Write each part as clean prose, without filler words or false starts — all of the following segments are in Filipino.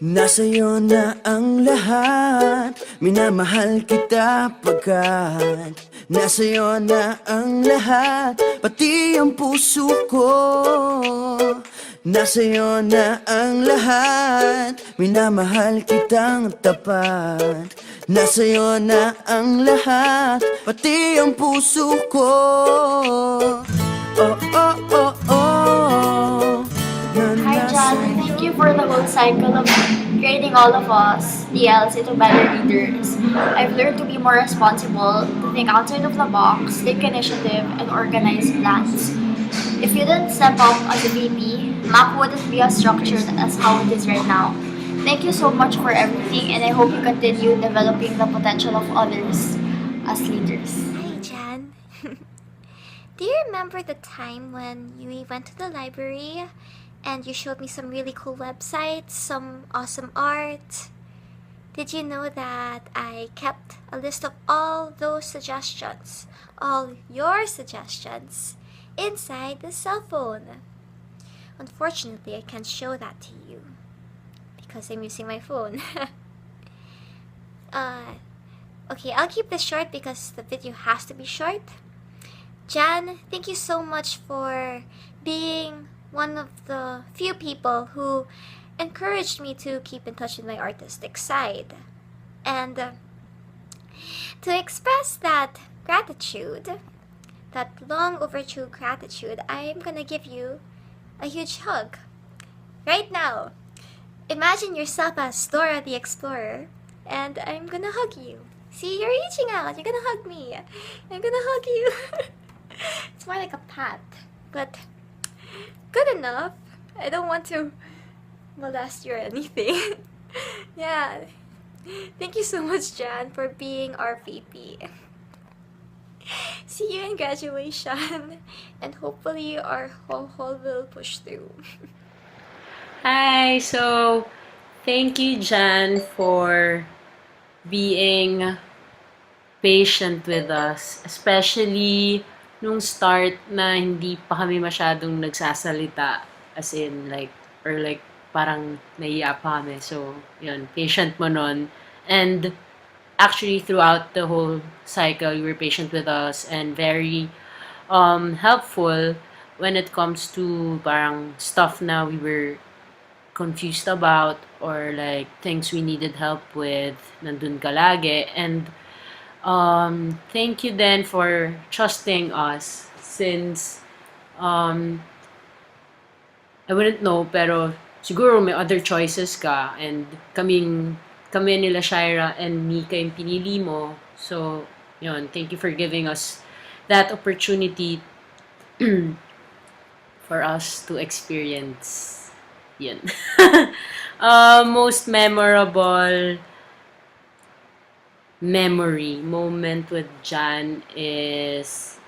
Nasa'yo na ang lahat, minamahal kita pagkat nasa'yo na ang lahat, pati ang puso ko. Nasa'yo na ang lahat, minamahal kitang tapat. Nasa'yo na ang lahat, pati ang puso ko. Oh, oh, oh, oh. Hi John, thank you for the whole cycle of creating all of us, DLs, into better leaders. I've learned to be more responsible, to think outside of the box, take initiative, and organize plans. If you didn't step up as a VP, MAP wouldn't be as structured as how it is right now. Thank you so much for everything, and I hope you continue developing the potential of others as leaders. Hi, Jan. Do you remember the time when we went to the library and you showed me some really cool websites, some awesome art? Did you know that I kept a list of all those suggestions, all your suggestions, inside the cell phone? Unfortunately, I can't show that to you because I'm using my phone. Okay, I'll keep this short because the video has to be short. Jan, thank you so much for being one of the few people who encouraged me to keep in touch with my artistic side. And to express that gratitude, that long overdue gratitude, I'm gonna give you a huge hug. Right now, imagine yourself as Dora the Explorer, and I'm gonna hug you. See, you're reaching out, you're gonna hug me. I'm gonna hug you. It's more like a pat, but good enough. I don't want to molest you or anything. Yeah. Thank you so much, Jan, for being our VP. See you in graduation, and hopefully our whole will push through. Hi, so thank you, Jan, for being patient with us, especially nung start na hindi pa kami masyadong nagsasalita, as in like, or like parang naiya pa kami. So, yun, patient mo nun. And actually, throughout the whole cycle, you were patient with us and very helpful when it comes to parang stuff na we were confused about or like things we needed help with. Nandun ka lagi. And thank you then for trusting us since I wouldn't know, pero siguro may other choices ka and kami nila Shaira and Mika yung pinili mo. So, yun, thank you for giving us that opportunity for us to experience yun. Most memorable moment with Jan is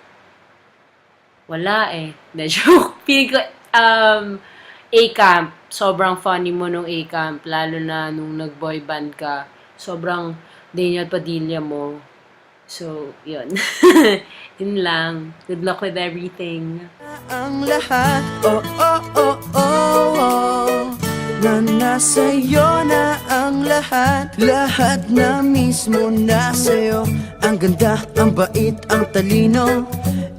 wala eh. Na joke. Feeling ko, A-Camp. Sobrang funny mo nung A-Camp. Lalo na nung nag-boy band ka. Sobrang Daniel Padilla mo. So, yun. Yun lang. Good luck with everything. Ang lahat, oh, oh, oh, oh, oh. Na nasa'yo na ang lahat. Lahat na mismo nasa'yo. Ang ganda, ang bait, ang talino.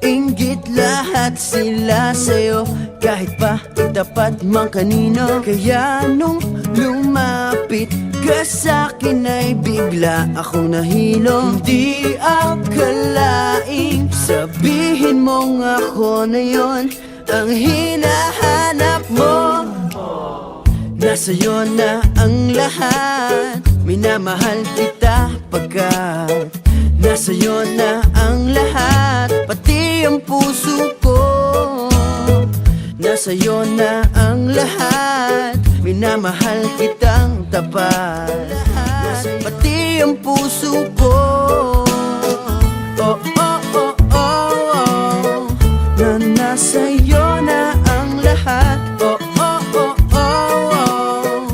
Inggit lahat sila sa'yo. Kahit pa itapat mang kanino. Kaya nung lumapit ka sa'kin ay bigla akong nahilo. Hindi akalaing sabihin mong ako na yon ang hinahanap mo. Nasa'yo na ang lahat, minamahal kita pagkat nasa'yo na ang lahat, pati ang puso ko. Nasa'yo na ang lahat, minamahal kitang tapat, pati ang puso ko. Oh, oh, oh, oh, oh. Na nasa'yo na ang lahat. Oh, oh, oh, oh, oh.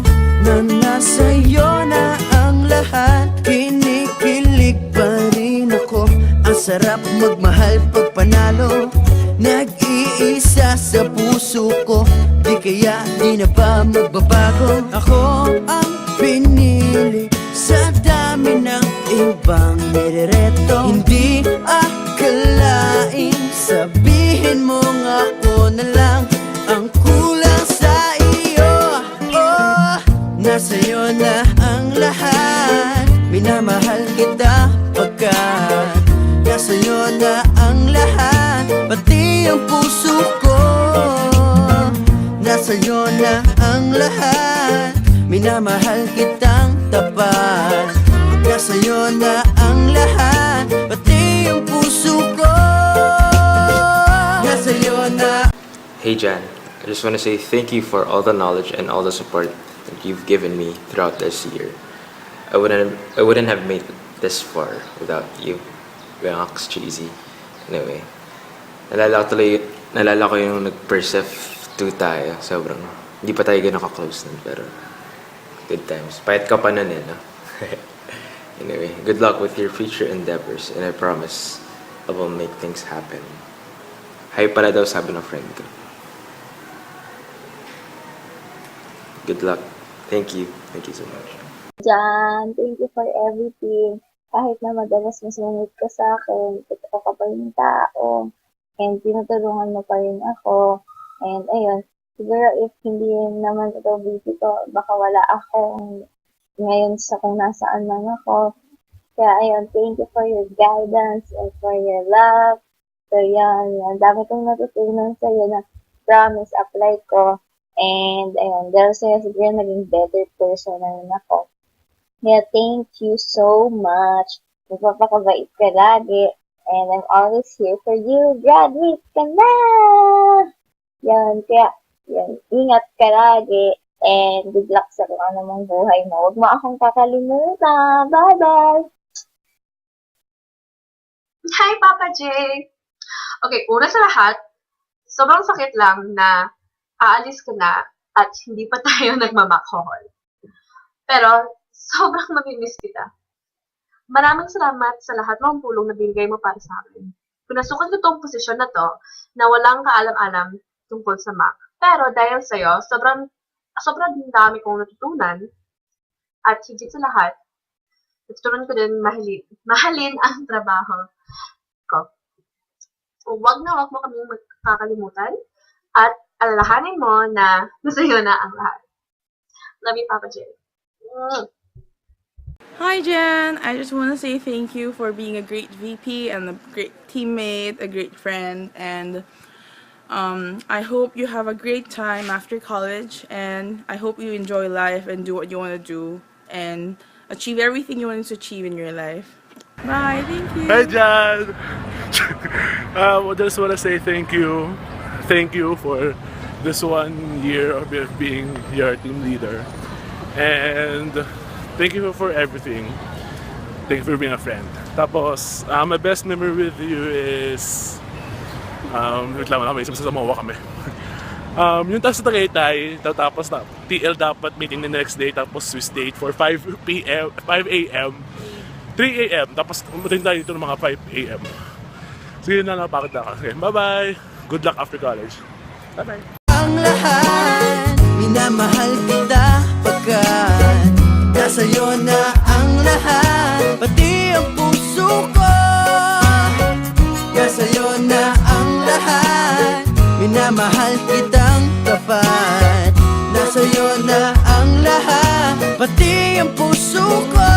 Na nasa'yo na ang lahat. Kinikilig pa rin ako. Ang sarap magmahal pag panalo. nag-iisa sa puso ko. Di kaya di na ba magbabago? Ako ang pinili sa dami ng ibang nirereto. Hindi akalaing sabihin mong ako na lang ang kulang sa iyo. Oh, nasa'yo na ang lahat. Minamahal kita pagkat nasa'yo na ang lahat. Pati ang puso ko, nasa'yo na ang lahat. Minamahal kitang tapat. Nasa'yo na ang lahat. Pati ang puso ko, nasa'yo na. Hey Jan, I just want to say thank you for all the knowledge and all the support that you've given me throughout this year. I wouldn't have made it this far without you. Relax, cheesy. Anyway, nalala ko yung nag-persef 2 tayo. Sobrang, hindi pa tayo ganun ka-close nun, pero good times. Pahit ka pa nun eh, no? Anyway, good luck with your future endeavors, and I promise I will make things happen. Hi pala daw sabi ng friend ko. Good luck. Thank you. Thank you so much. Jan, thank you for everything. Kahit na madalas masunod ka sa akin, totoo ka pa yung tao, and tinutulungan mo pa rin ako. And ayun, siguro if hindi naman ito busy ko, baka wala ako ngayon sa kung nasaan man ako. Kaya ayun, thank you for your guidance and for your love. So yan, dami kong natutunan sa'yo na promise, apply ko. And ayun, dahil sa'yo siguro naging better person na rin ako. Kaya thank you so much. Magpapakabait ka lagi. And I'm always here for you. Graduate ka na! Yan, kaya yan, ingat ka lagi. And good luck sa kung ano mong buhay mo. Huwag mo akong kakalimutan. Bye-bye! Hi, Papa J! Okay, una sa lahat, sobrang sakit lang na aalis ka na at hindi pa tayo nagmamakhol. Pero, sobrang mamimiss kita. Maraming salamat sa lahat ng tulong na binigay mo para sa akin. Pinasukan ko tong posisyon na to na walang kaalam-alam tungkol sa Mac. Pero dahil sa'yo, sobrang dami kong natutunan at higit sa lahat, natutunan ko din mahalin ang trabaho ko. So, wag mo kaming magkakalimutan at alalahanin mo na nasa'yo na ang lahat. Love you, Papa J. Hi Jan, I just want to say thank you for being a great VP and a great teammate, a great friend, and I hope you have a great time after college, and I hope you enjoy life and do what you want to do and achieve everything you want to achieve in your life. Bye, thank you. Hi Jan! I just want to say thank you. Thank you for this 1 year of being your team leader. And thank you for everything. Thank you for being a friend. Tapos, my best memory with you is... wait lang, may isang sasamawa kami. Yung tayo sa Tagaytay, tapos na, TL dapat meeting the next day, tapos we stayed for 5 a.m., 3 a.m., tapos umating tayo dito ng mga 5 a.m. Sige na, napakit na ka. Okay, bye-bye! Good luck after college. Bye-bye! Ang lahat, minamahal kita pagkat nasa'yo na ang lahat. Pati ang puso ko, nasa'yo na ang lahat. Minamahal kitang tapat. Nasa'yo na ang lahat. Pati ang puso ko.